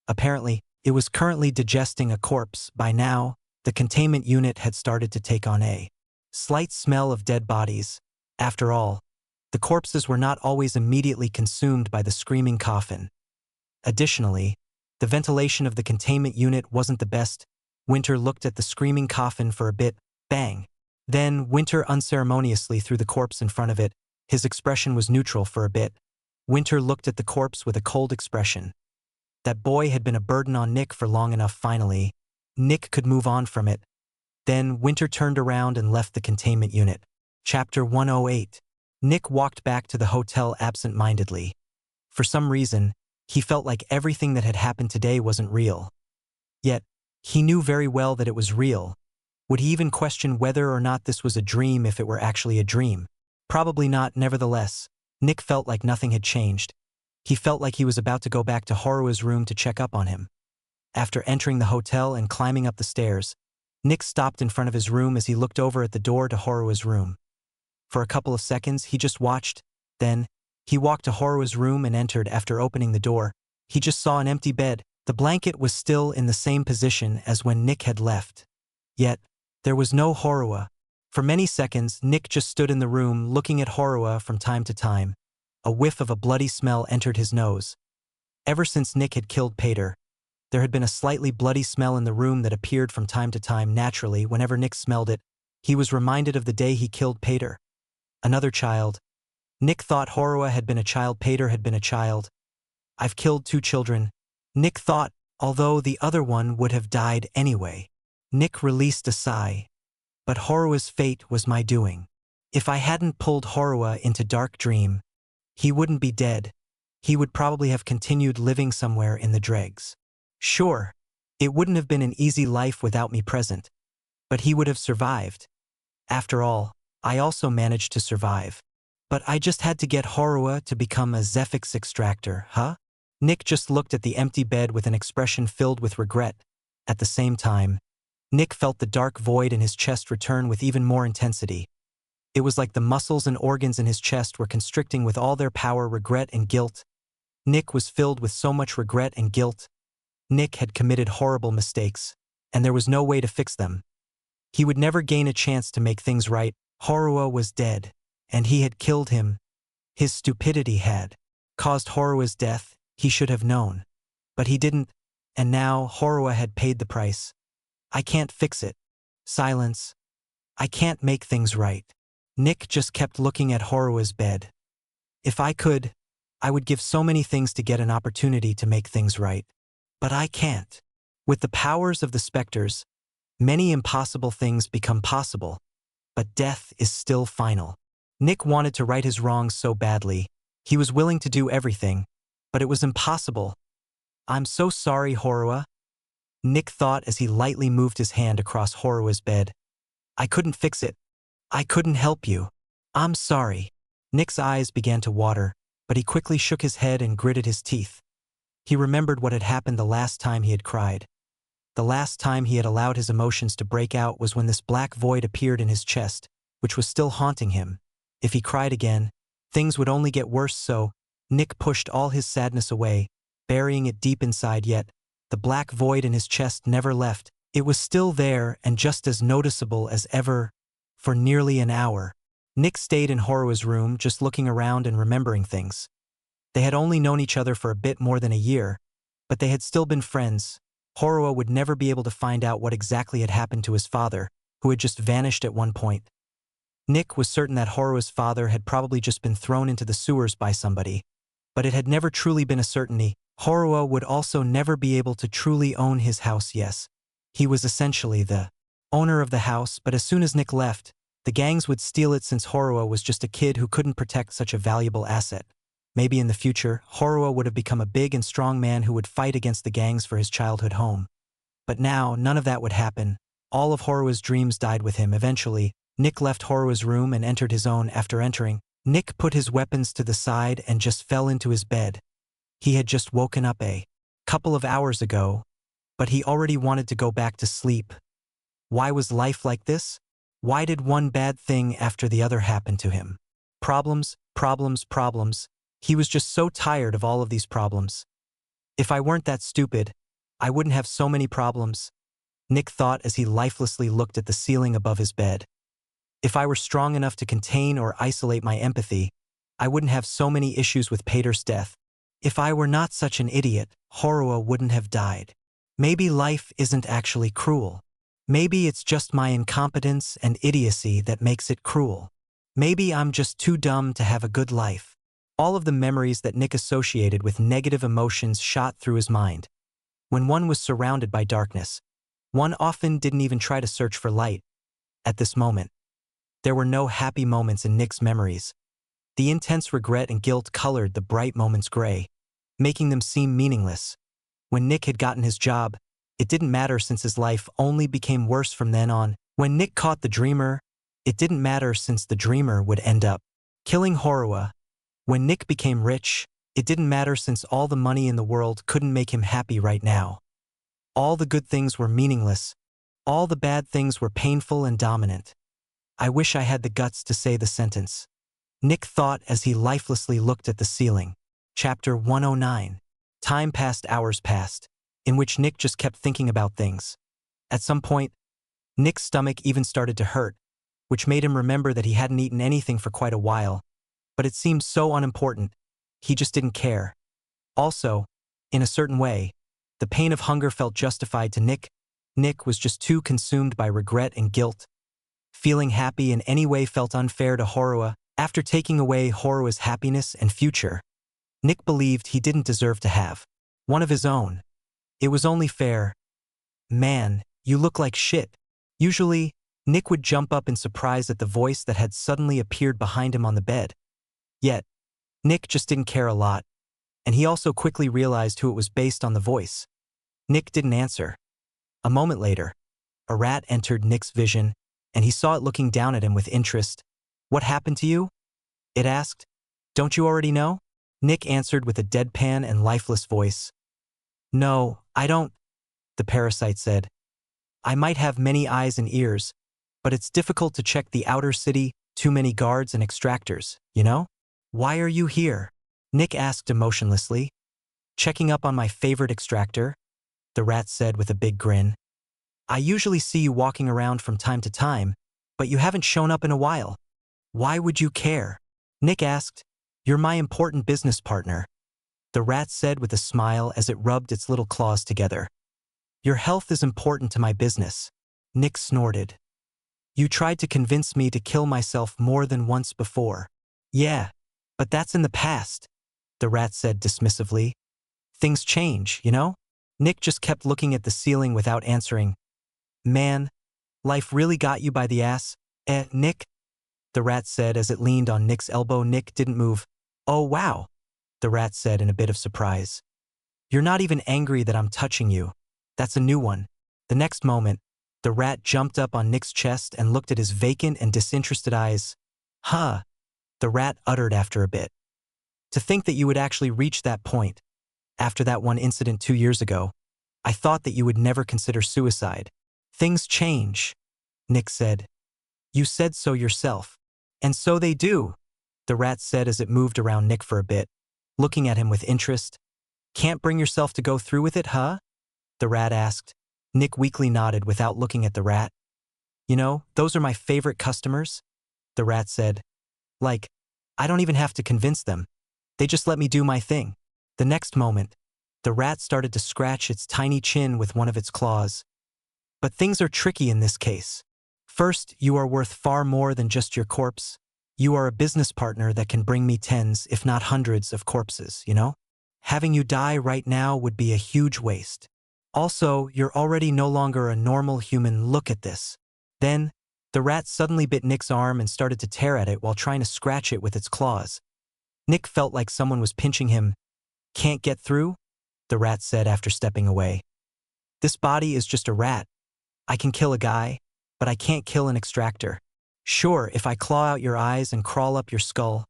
Apparently, it was currently digesting a corpse. By now, the containment unit had started to take on a slight smell of dead bodies. After all, the corpses were not always immediately consumed by the screaming coffin. Additionally, the ventilation of the containment unit wasn't the best. Winter looked at the screaming coffin for a bit. Bang! Then Winter unceremoniously threw the corpse in front of it. His expression was neutral for a bit. Winter looked at the corpse with a cold expression. That boy had been a burden on Nick for long enough. Finally, Nick could move on from it. Then Winter turned around and left the containment unit. Chapter 108. Nick walked back to the hotel absent-mindedly. For some reason, he felt like everything that had happened today wasn't real. Yet, he knew very well that it was real. Would he even question whether or not this was a dream if it were actually a dream? Probably not. Nevertheless, Nick felt like nothing had changed. He felt like he was about to go back to Horua's room to check up on him. After entering the hotel and climbing up the stairs, Nick stopped in front of his room as he looked over at the door to Horua's room. For a couple of seconds, he just watched. Then, he walked to Horua's room and entered. After opening the door, he just saw an empty bed. The blanket was still in the same position as when Nick had left. Yet, there was no Horua. For many seconds, Nick just stood in the room looking at Horua from time to time. A whiff of a bloody smell entered his nose. Ever since Nick had killed Pater, there had been a slightly bloody smell in the room that appeared from time to time. Naturally, whenever Nick smelled it, he was reminded of the day he killed Pater. Another child. Nick thought Horua had been a child. Pater had been a child. "I've killed 2 children," Nick thought, although the other one would have died anyway. Nick released a sigh. "But Horua's fate was my doing. If I hadn't pulled Horua into Dark Dream, he wouldn't be dead. He would probably have continued living somewhere in the dregs. Sure, it wouldn't have been an easy life without me present, but he would have survived. After all, I also managed to survive. But I just had to get Horua to become a Zephix extractor, huh?" Nick just looked at the empty bed with an expression filled with regret. At the same time, Nick felt the dark void in his chest return with even more intensity. It was like the muscles and organs in his chest were constricting with all their power. Regret and guilt. Nick was filled with so much regret and guilt. Nick had committed horrible mistakes, and there was no way to fix them. He would never gain a chance to make things right. Horua was dead, and he had killed him. His stupidity had caused Horua's death. He should have known. But he didn't, and now Horua had paid the price. "I can't fix it." Silence. "I can't make things right." Nick just kept looking at Horua's bed. "If I could, I would give so many things to get an opportunity to make things right. But I can't." With the powers of the specters, Many impossible things become possible, but death is still final. Nick wanted to right his wrongs so badly. He was willing to do everything, but it was impossible. I'm so sorry, Horua, Nick thought as he lightly moved his hand across Horua's bed. I couldn't fix it. I couldn't help you. I'm sorry. Nick's eyes began to water, but he quickly shook his head and gritted his teeth. He remembered what had happened the last time he had cried. The last time he had allowed his emotions to break out was when this black void appeared in his chest, which was still haunting him. If he cried again, things would only get worse, so Nick pushed all his sadness away, burying it deep inside, yet the black void in his chest never left. It was still there and just as noticeable as ever. For nearly an hour, Nick stayed in Horua's room just looking around and remembering things. They had only known each other for a bit more than a year, but they had still been friends. Horua would never be able to find out what exactly had happened to his father, who had just vanished at one point. Nick was certain that Horua's father had probably just been thrown into the sewers by somebody, but it had never truly been a certainty. Horua would also never be able to truly own his house. Yes, he was essentially the owner of the house, but as soon as Nick left, the gangs would steal it since Horua was just a kid who couldn't protect such a valuable asset. Maybe in the future, Horua would have become a big and strong man who would fight against the gangs for his childhood home. But now, none of that would happen. All of Horua's dreams died with him. Eventually, Nick left Horua's room and entered his own. After entering, Nick put his weapons to the side and just fell into his bed. He had just woken up a couple of hours ago, but he already wanted to go back to sleep. Why was life like this? Why did one bad thing after the other happen to him? Problems, problems, problems. He was just so tired of all of these problems. If I weren't that stupid, I wouldn't have so many problems, Nick thought as he lifelessly looked at the ceiling above his bed. If I were strong enough to contain or isolate my empathy, I wouldn't have so many issues with Pater's death. If I were not such an idiot, Horua wouldn't have died. Maybe life isn't actually cruel. Maybe it's just my incompetence and idiocy that makes it cruel. Maybe I'm just too dumb to have a good life. All of the memories that Nick associated with negative emotions shot through his mind. When one was surrounded by darkness, one often didn't even try to search for light. At this moment, there were no happy moments in Nick's memories. The intense regret and guilt colored the bright moments gray, making them seem meaningless. When Nick had gotten his job, it didn't matter since his life only became worse from then on. When Nick caught the dreamer, it didn't matter since the dreamer would end up killing Horua. When Nick became rich, it didn't matter since all the money in the world couldn't make him happy right now. All the good things were meaningless. All the bad things were painful and dominant. I wish I had the guts to say the sentence, Nick thought as he lifelessly looked at the ceiling. Chapter 109. Time passed, hours passed, in which Nick just kept thinking about things. At some point, Nick's stomach even started to hurt, which made him remember that he hadn't eaten anything for quite a while. But it seemed so unimportant. He just didn't care. Also, in a certain way, the pain of hunger felt justified to Nick. Nick was just too consumed by regret and guilt. Feeling happy in any way felt unfair to Horua. After taking away Horua's happiness and future, Nick believed he didn't deserve to have one of his own. It was only fair. Man, you look like shit. Usually, Nick would jump up in surprise at the voice that had suddenly appeared behind him on the bed. Yet, Nick just didn't care a lot, and he also quickly realized who it was based on the voice. Nick didn't answer. A moment later, a rat entered Nick's vision, and he saw it looking down at him with interest. What happened to you? It asked. Don't you already know? Nick answered with a deadpan and lifeless voice. No, I don't, the parasite said. I might have many eyes and ears, but it's difficult to check the outer city, too many guards and extractors, you know? Why are you here? Nick asked emotionlessly. Checking up on my favorite extractor, the rat said with a big grin. I usually see you walking around from time to time, but you haven't shown up in a while. Why would you care? Nick asked. You're my important business partner, the rat said with a smile as it rubbed its little claws together. Your health is important to my business, Nick snorted. You tried to convince me to kill myself more than once before. Yeah, but that's in the past, the rat said dismissively. Things change, you know? Nick just kept looking at the ceiling without answering. Man, life really got you by the ass, Nick? The rat said as it leaned on Nick's elbow. Nick didn't move. Oh wow, the rat said in a bit of surprise. You're not even angry that I'm touching you. That's a new one. The next moment, the rat jumped up on Nick's chest and looked at his vacant and disinterested eyes. Huh, the rat uttered after a bit. To think that you would actually reach that point. After that one incident 2 years ago, I thought that you would never consider suicide. Things change, Nick said. You said so yourself. And so they do, the rat said as it moved around Nick for a bit, looking at him with interest. Can't bring yourself to go through with it, huh? The rat asked. Nick weakly nodded without looking at the rat. You know, those are my favorite customers, the rat said. Like, I don't even have to convince them. They just let me do my thing. The next moment, the rat started to scratch its tiny chin with one of its claws. But things are tricky in this case. First, you are worth far more than just your corpse. You are a business partner that can bring me tens, if not hundreds, of corpses, you know? Having you die right now would be a huge waste. Also, you're already no longer a normal human. Look at this. Then, the rat suddenly bit Nick's arm and started to tear at it while trying to scratch it with its claws. Nick felt like someone was pinching him. Can't get through? The rat said after stepping away. This body is just a rat. I can kill a guy, but I can't kill an extractor. Sure, if I claw out your eyes and crawl up your skull,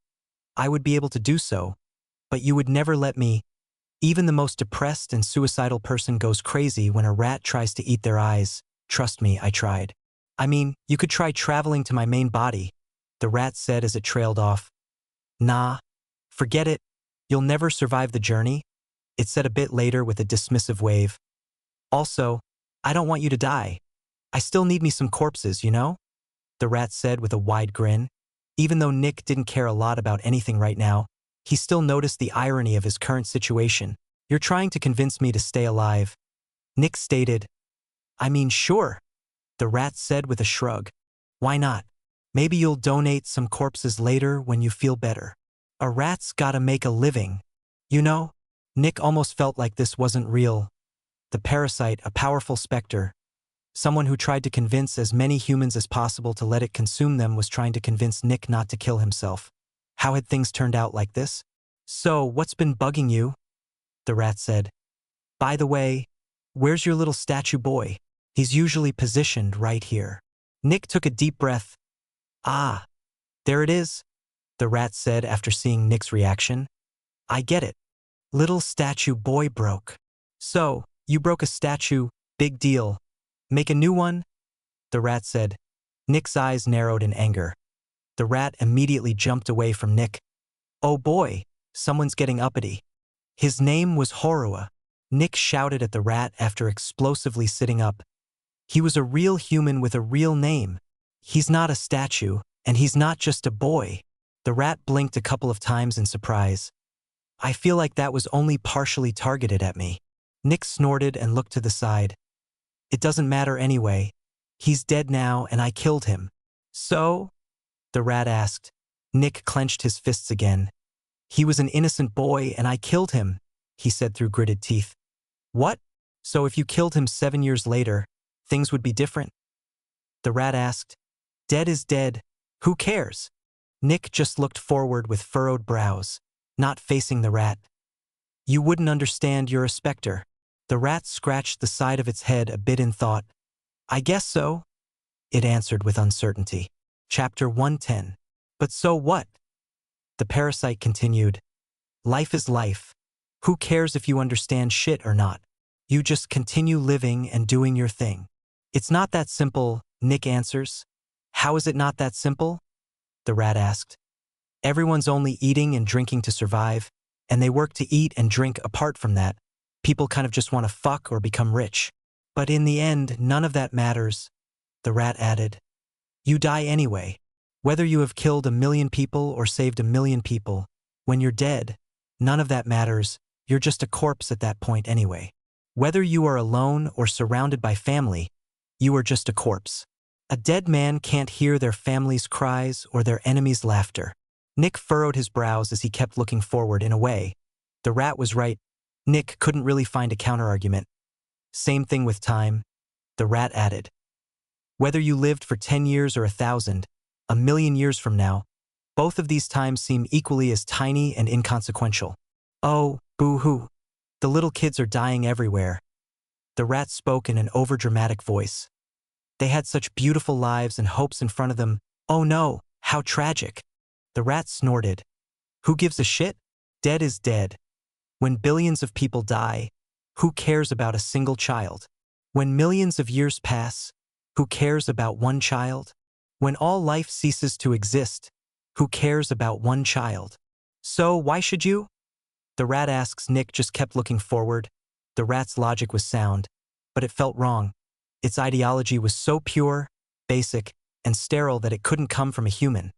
I would be able to do so, but you would never let me. Even the most depressed and suicidal person goes crazy when a rat tries to eat their eyes. Trust me, I tried. I mean, you could try traveling to my main body, the rat said as it trailed off. Nah, forget it. You'll never survive the journey, it said a bit later with a dismissive wave. Also, I don't want you to die. I still need me some corpses, you know? The rat said with a wide grin. Even though Nick didn't care a lot about anything right now, he still noticed the irony of his current situation. You're trying to convince me to stay alive. Nick stated. I mean, sure, the rat said with a shrug. Why not? Maybe you'll donate some corpses later when you feel better. A rat's gotta make a living. You know? Nick almost felt like this wasn't real. The parasite, a powerful specter. Someone who tried to convince as many humans as possible to let it consume them was trying to convince Nick not to kill himself. How had things turned out like this? So, what's been bugging you? The rat said. By the way, where's your little statue boy? He's usually positioned right here. Nick took a deep breath. Ah, there it is, the rat said after seeing Nick's reaction. I get it. Little statue boy broke. So, you broke a statue, big deal. Make a new one? The rat said. Nick's eyes narrowed in anger. The rat immediately jumped away from Nick. Oh boy, someone's getting uppity. His name was Horua. Nick shouted at the rat after explosively sitting up. He was a real human with a real name. He's not a statue, and he's not just a boy. The rat blinked a couple of times in surprise. I feel like that was only partially targeted at me. Nick snorted and looked to the side. It doesn't matter anyway. He's dead now and I killed him. So? The rat asked. Nick clenched his fists again. He was an innocent boy and I killed him, he said through gritted teeth. What? So if you killed him 7 years later, things would be different? The rat asked. Dead is dead. Who cares? Nick just looked forward with furrowed brows, not facing the rat. You wouldn't understand, you're a specter. The rat scratched the side of its head a bit in thought. I guess so, it answered with uncertainty. Chapter 110. But so what? The parasite continued. Life is life. Who cares if you understand shit or not? You just continue living and doing your thing. It's not that simple, Nick answers. How is it not that simple? The rat asked. Everyone's only eating and drinking to survive, and they work to eat and drink apart from that. People kind of just want to fuck or become rich. But in the end, none of that matters, the rat added. You die anyway. Whether you have killed 1 million people or saved 1 million people, when you're dead, none of that matters, you're just a corpse at that point anyway. Whether you are alone or surrounded by family, you are just a corpse. A dead man can't hear their family's cries or their enemies' laughter. Nick furrowed his brows as he kept looking forward. In a way, the rat was right. Nick couldn't really find a counterargument. Same thing with time, the rat added. Whether you lived for 10 years or 1,000, a million years from now, both of these times seem equally as tiny and inconsequential. Oh, boo-hoo. The little kids are dying everywhere. The rat spoke in an overdramatic voice. They had such beautiful lives and hopes in front of them. Oh no, how tragic. The rat snorted. Who gives a shit? Dead is dead. When billions of people die, who cares about a single child? When millions of years pass, who cares about one child? When all life ceases to exist, who cares about one child? So why should you? The rat asks. Nick just kept looking forward. The rat's logic was sound, but it felt wrong. Its ideology was so pure, basic, and sterile that it couldn't come from a human.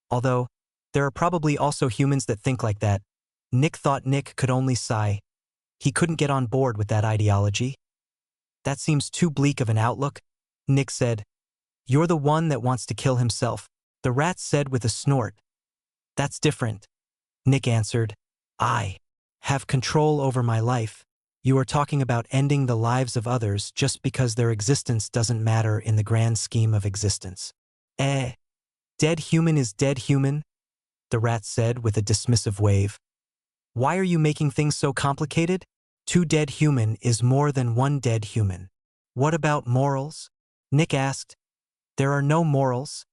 Although, there are probably also humans that think like that. Nick thought. Nick could only sigh. He couldn't get on board with that ideology. That seems too bleak of an outlook, Nick said. You're the one that wants to kill himself, the rat said with a snort. That's different, Nick answered. I have control over my life. You are talking about ending the lives of others just because their existence doesn't matter in the grand scheme of existence. Dead human is dead human, the rat said with a dismissive wave. Why are you making things so complicated? 2 dead human is more than 1 dead human. What about morals? Nick asked. There are no morals,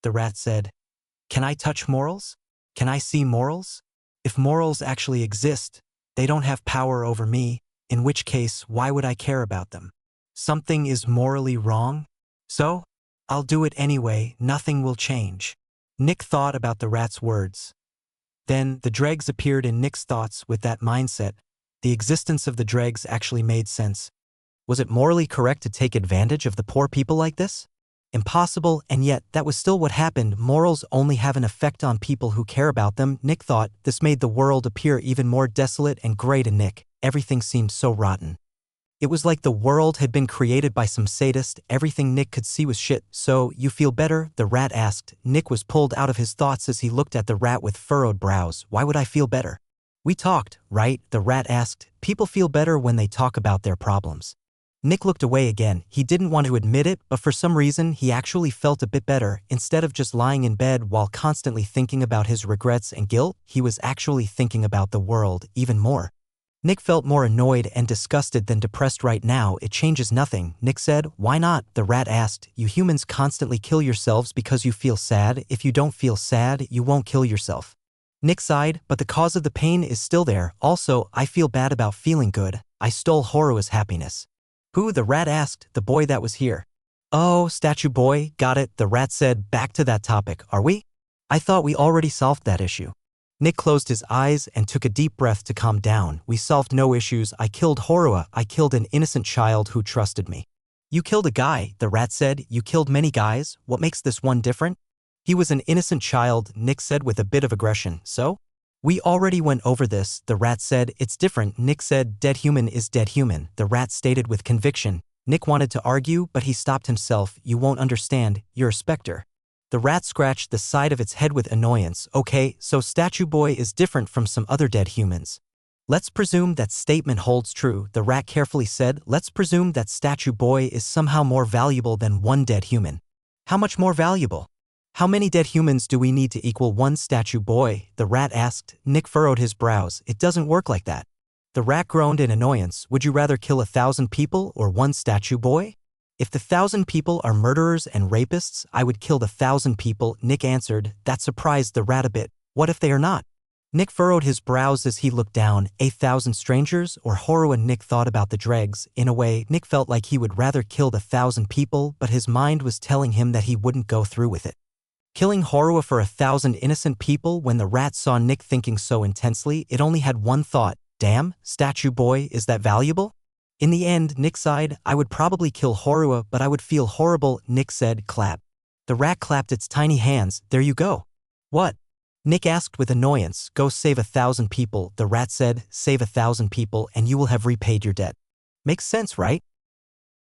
the rat said. Can I touch morals? Can I see morals? If morals actually exist, they don't have power over me, in which case, why would I care about them? Something is morally wrong? So, I'll do it anyway, nothing will change. Nick thought about the rat's words. Then, the dregs appeared in Nick's thoughts. With that mindset, the existence of the dregs actually made sense. Was it morally correct to take advantage of the poor people like this? Impossible, and yet that was still what happened. Morals only have an effect on people who care about them, Nick thought. This made the world appear even more desolate and gray to Nick. Everything seemed so rotten. It was like the world had been created by some sadist. Everything Nick could see was shit. So, you feel better? The rat asked. Nick was pulled out of his thoughts as he looked at the rat with furrowed brows. Why would I feel better? We talked, right? The rat asked. People feel better when they talk about their problems. Nick looked away again. He didn't want to admit it, but for some reason, he actually felt a bit better. Instead of just lying in bed while constantly thinking about his regrets and guilt, he was actually thinking about the world even more. Nick felt more annoyed and disgusted than depressed right now. It changes nothing, Nick said. Why not? The rat asked. You humans constantly kill yourselves because you feel sad. If you don't feel sad, you won't kill yourself. Nick sighed, but the cause of the pain is still there. Also, I feel bad about feeling good. I stole Horua's happiness. Who? The rat asked. The boy that was here. Oh, statue boy, got it, the rat said. Back to that topic, are we? I thought we already solved that issue. Nick closed his eyes and took a deep breath to calm down. We solved no issues. I killed Horua. I killed an innocent child who trusted me. You killed a guy, the rat said. You killed many guys. What makes this one different? He was an innocent child, Nick said with a bit of aggression. So? We already went over this, the rat said. It's different, Nick said. Dead human is dead human, the rat stated with conviction. Nick wanted to argue, but he stopped himself. You won't understand. You're a specter. The rat scratched the side of its head with annoyance. Okay, so Statue Boy is different from some other dead humans. Let's presume that statement holds true, the rat carefully said. Let's presume that Statue Boy is somehow more valuable than one dead human. How much more valuable? How many dead humans do we need to equal one Statue Boy? The rat asked. Nick furrowed his brows. It doesn't work like that. The rat groaned in annoyance. Would you rather kill 1,000 people or one Statue Boy? If the 1,000 people are murderers and rapists, I would kill the 1,000 people, Nick answered. That surprised the rat a bit. What if they are not? Nick furrowed his brows as he looked down. 1,000 strangers or Horua? Nick thought about the dregs. In a way, Nick felt like he would rather kill the 1,000 people, but his mind was telling him that he wouldn't go through with it. Killing Horua for 1,000 innocent people? When the rat saw Nick thinking so intensely, it only had one thought. Damn, Statue Boy, is that valuable? In the end, Nick sighed. I would probably kill Horua, but I would feel horrible, Nick said. Clap. The rat clapped its tiny hands. There you go. What? Nick asked with annoyance. Go save 1,000 people, the rat said. Save 1,000 people and you will have repaid your debt. Makes sense, right?